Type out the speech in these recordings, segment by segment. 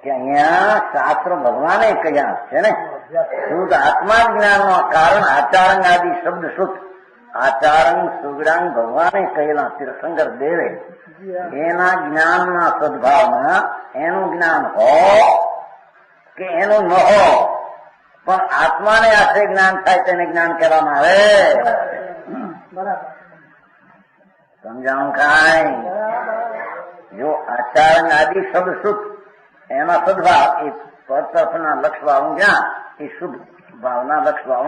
કે અહીંયા શાસ્ત્ર ભગવાને કહ્યા છે ને, શુદ્ધ આત્મા જ્ઞાનનું કારણ આચારંગ આદિ શબ્દ શુદ્ધ આચારંગ સુગડાંગ ભગવાને કહેલા તીર્થંકર દેવે એના જ્ઞાનના સદભાવમાં એનું જ્ઞાન હો કે એનું ન હો, પણ આત્માને આશ્રય જ્ઞાન થાય તેને જ્ઞાન કહેવામાં આવે. સમજાણું કાંઈ? જો આચારંગ આદિ શબ્દ શુદ્ધ એમાં સદભાવ એ પરતરફના લક્ષભાવ જ્ઞાન એ શુદ્ધ ભાવના લક્ષભાવ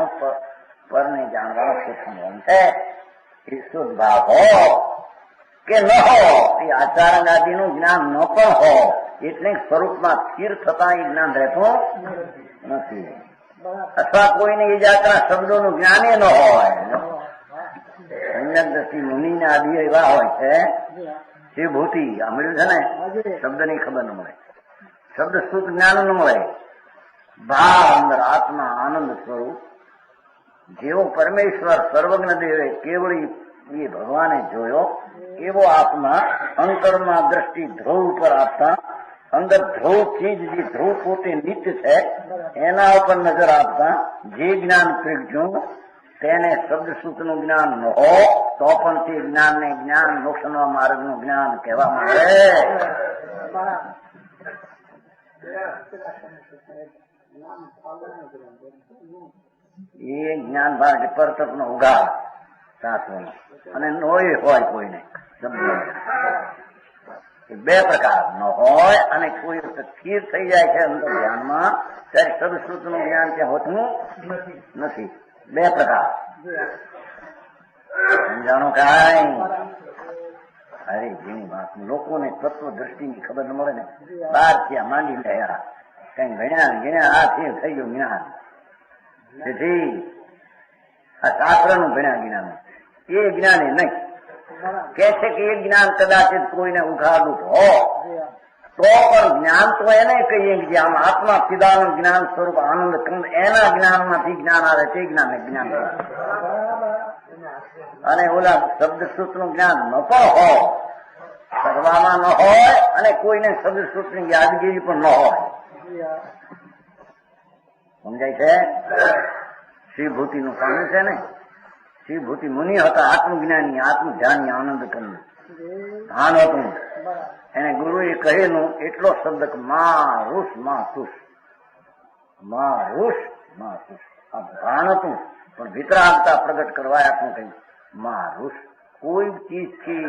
પરને જાણવાનો શુદ્ધ છે. એ શુદ્ધ ભાવ હો કે ન હો, એ આચારંગ આદિનું જ્ઞાન ન પણ હો, એટલે સ્વરૂપમાં સ્થિર થતા એ જ્ઞાન રહેતું નથી. અથવા કોઈને એ જાતના શબ્દોનું જ્ઞાન ન હોય. સમ્યક દ્રષ્ટિ મુનિ આદિ એવા હોય છે, શિવભૂતિ આ મળ્યું છે ને, શબ્દની ખબર ન મળે, શબ્દ શુદ્ધ જ્ઞાન ન મળે. ભાવ અંદર આત્મા આનંદ સ્વરૂપ જેવો પરમેશ્વર સર્વજ્ઞ દેવે કેવળી એ ભગવાને જોયો એવો આત્મા અંતરમાં દ્રષ્ટિ ધ્રુવ ઉપર આપતા અંદર ધ્રુવ ચીજ જે ધ્રુવ પોતે નિત્ય છે એના ઉપર નજર આપતા જે જ્ઞાન પ્રગટ્યું તેને શબ્દ સૂત્રનું જ્ઞાન ન હો તો પણ તે જ્ઞાનને જ્ઞાન મોક્ષના માર્ગનું જ્ઞાન કહેવામાં આવે. એ જ્ઞાન ભાગ પરતપનો ઉગાડ શાસ્ત્રનો અને નોય હોય કોઈને શબ્દ બે પ્રકાર ન હોય અને કોઈ સ્થિર થઈ જાય છે અંદર ધ્યાનમાં ત્યારે સદશ્રુતનું જ્ઞાન ત્યાં હોતું નથી. બે પ્રકાર સમજાણું કાંઈ? અરે જેની વાત લોકોને તત્વ દ્રષ્ટિની ખબર ન મળે ને, બાર ત્યાં માંડી રહ્યા કઈ ભણ્યા આ થઈ ગયું જ્ઞાન. તેથી આ શાસ્ત્રનું ભણ્યા જ્ઞાન એ જ્ઞાન એ નહીં કે છે કે એ જ્ઞાન કદાચિત કોઈને ઉઘાડું હો તો પણ જ્ઞાન તો એને કહીએ કે આમ આત્મા પિતાનું જ્ઞાન સ્વરૂપ આનંદ એના જ્ઞાનમાંથી જ્ઞાન આવે તે જ્ઞાન ને જ્ઞાન અને ઓલા શબ્દ સૂત્રનું જ્ઞાન ન પણ હો કરવામાં ન હોય અને કોઈને શબ્દ સૂત્રની યાદગીરી પણ ન હોય. સમજાય છે? શિવભૂતિ નું સામ્યું છે ને, શિવભૂતિ મુનિ હતા આત્મજ્ઞાની આત્મધ્યાની આનંદ કર્યું ભાન હતું. એને ગુરુએ કહેલું એટલો શબ્દ મા રૂસ મા તુષ મા રૂસ મા તુષ આ ભાન હતું પણ વિતરાગતા પ્રગટ કરવા આપણું કહ્યું મા રૂસ કોઈ ચીજથી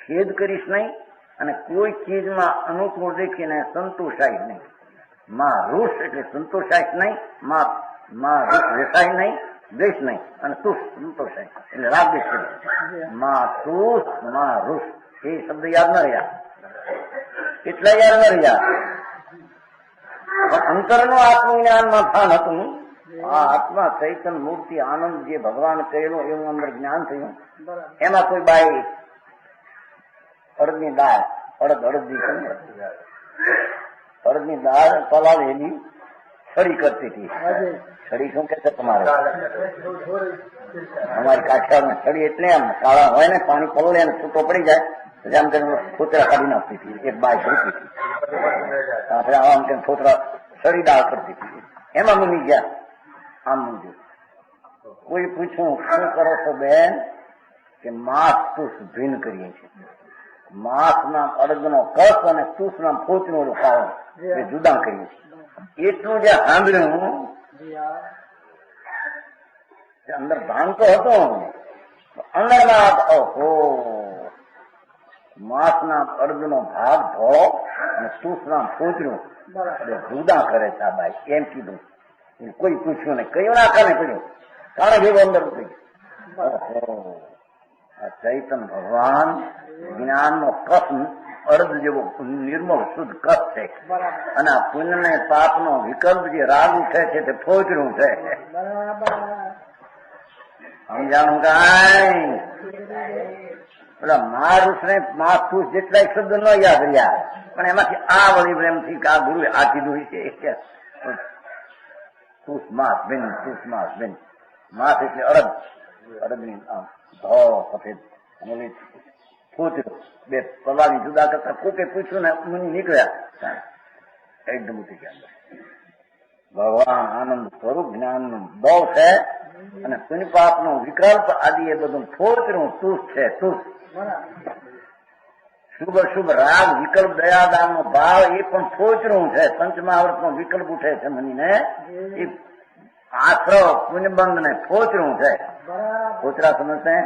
ખેદ કરીશ નહીં અને કોઈ ચીજમાં અનુકૂળ દેખીને સંતોષાય નહીં. માં રૂસ એટલે સંતોષાય નહીં, માં રૂસ વેસાય નહીં, દ્વેષ નહીં અને તુષ સંતોષાય એટલે રાગ દેશ છે. માં તુષ માં રૂસ એ શબ્દ યાદ ન રહ્યા એટલા યાદ ન રહ્યા પણ અંતરનું આત્મજ્ઞાનમાં ભાન હતું. આ આત્મા ચૈતન મૂર્તિ આનંદ જે ભગવાન કહેલું એવું અંદર જ્ઞાન થયું. એમાં કોઈ બાઈ અડદની દાળ અડદની દાળ પલાળેલી છડી કરતી હતી. છડી શું કે છે તમારે? અમારી કાઠિયાવાડમાં છડી એટલે આમ કાળા હોય ને પાણી પલળે અને છૂટો પડી જાય આમ કરીને ફોતરા કાઢી નાખતી હતી. એક બાય જોતી હતી આપણે આમ કે ફોતરા છડી દાળ કરતી હતી. એમાં મૂકી ગયા. આમ મૂકી કોઈ પૂછ્યું શું કરો છો બેન? કે માંસ તુષ ભિન્ન કરીએ છીએ. માંસ ના અડદનો કસ અને તુષ ના ફોતનું ઓલું ખાવાનું એ જુદા કરીએ છીએ. એટલું જે સાંભળ્યું અંદર ભાન તો હતું અંદરના ઓહો માંસ ના અડદનો ભાગ ધોળો અને તુષ ના ફોતનું જુદા કરે છે આ બાઈ એમ કીધું. કોઈ પૂછ્યું નહીં, કયું ના કાને પડ્યું કાણે ભેગો અંદર ઉતરી. ઓહો આ ચૈતન ભગવાન જ્ઞાનનો કસ અર્ધ જેવો નિર્મળ શુદ્ધ કસ છે અને આ પુણ્ય ને પાપનો વિકલ્પ જે રાગ ઉઠે છે તે ફોજનું છે. સમજાણું કાંઈ? પેલા મારુષ ને માથુસ જેટલા શબ્દ ન યાદ રહ્યા પણ એમાંથી આ વળી પ્રેમથી આ ગુરુ આ કીધું છે તુષ માસ બેન માસ એટલે અડદની ધોળો સફેદ ફૂટ બે પલાળી જુદા કરતા કોકે પૂછ્યું ને મને નીકળ્યા एकदम उसी के अंदर ભગવાન આનંદ સ્વરૂપ જ્ઞાનનું બહુ છે અને પુણ્ય પાપનું વિકલ્પ આદિ એ બધું થોચરું તુષ છે તુષ. શુભ શુભ રાગ વિકલ્પ દયાદાનનો ભાવ એ પણ થોચરું છે. પંચમહાવૃતનો વિકલ્પ ઉઠે છે મનીને એ આશ્રવ પુણ્યબંધ ને થોચરું છે. થોચરા સમજते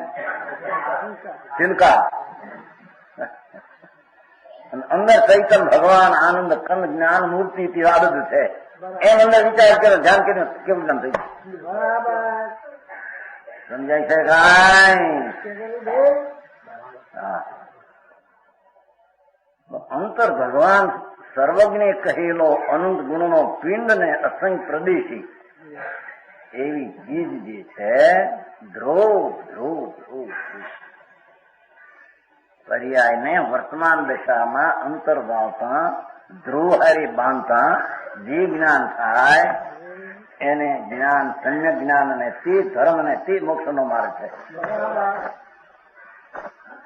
तिलका અંદર ચૈતન્ય ભગવાન આનંદ કંદ જ્ઞાન મૂર્તિ થી આદત છે. એમ અંદર વિચાર કર્યો ધ્યાન કર્યું કેવું જ્ઞાન થઈ સમજાય છે કાંઈ? અંતર ભગવાન સર્વજ્ઞ કહેલો અનંત ગુણનો પિંડ ને અસંખ્ય પ્રદેશી એવી ચીજ જે છે ધ્રુવ ધ્રુવ ધ્રુવ પર્યાયને વર્તમાન દશામાં અંતર વાવતા ધ્રુવ હારી બાંધતા જે જ્ઞાન થાય એને જ્ઞાન સમ્યક જ્ઞાન અને તે ધર્મ અને તે મોક્ષ નો માર્ગ છે.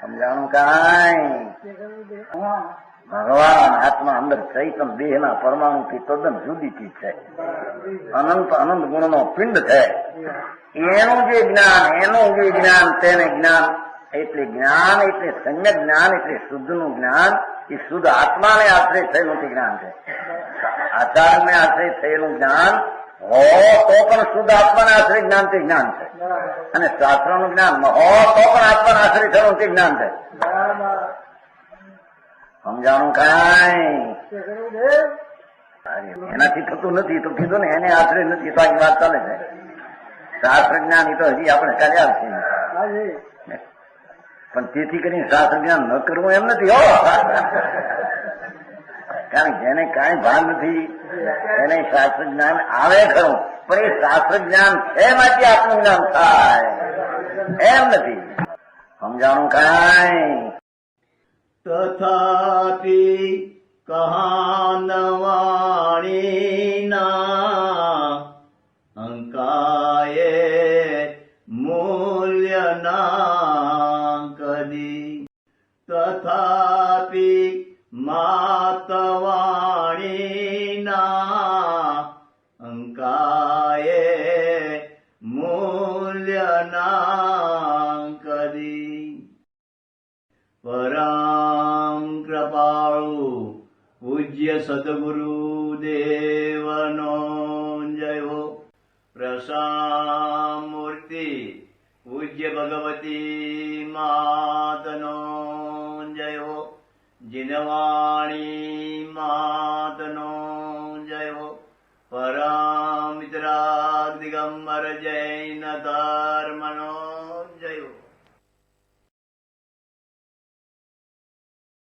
સમજાણું કાંઈ? ભગવાન આત્મા અંદર ચૈતન દેહ ના પરમાણુ થી તદ્દન જુદી ચીજ છે. અનંત અનંત ગુણ નો પિંડ છે. એનું જે જ્ઞાન તેને જ્ઞાન એટલે જ્ઞાન એટલે સમ્યક જ્ઞાન એટલે શુદ્ધ નું જ્ઞાન એ શુદ્ધ આત્માને આશ્રય થયેલું તે જ્ઞાન છે. આચારને આશ્રય થયેલું જ્ઞાન હો તો પણ શુદ્ધ આત્માને આશ્રય જ્ઞાન તે જ્ઞાન છે. અને શાસ્ત્રનું જ્ઞાન હો તો પણ આત્માને આશ્રય થયેલું તે જ્ઞાન છે. સમજાણું કાંઈ? એનાથી થતું નથી તો કીધું ને એને આશ્રય નથી તો આ વાત ચાલે છે. શાસ્ત્ર જ્ઞાન એ તો હજી આપણે કાલે આવશે પણ તેથી કરીને શાસ્ત્ર જ્ઞાન ન કરવું એમ નથી હો. કારણ જેને કાંઈ ભાન નથી એને શાસ્ત્ર જ્ઞાન આવે ખરું પણ એ શાસ્ત્ર જ્ઞાન છે માટે આપનું જ્ઞાન થાય એમ નથી. સમજાણું કાંઈ? તથાપિ કહાનવાણીના અંકાયે મૂલ્યના કદી તથાપિ માતવાણીના અંકાયે મૂલ્યના કદી પરમ કૃપાળુ પૂજ્ય સદગુરુ દેવનો જય હો. પ્રસામૂર્તિ પૂજ્ય ભગવતી માતનો જય હો. જીનવાણી માતનો જય હો. પરમ મિત્રાગ દિગંબર જૈન ધર્મનો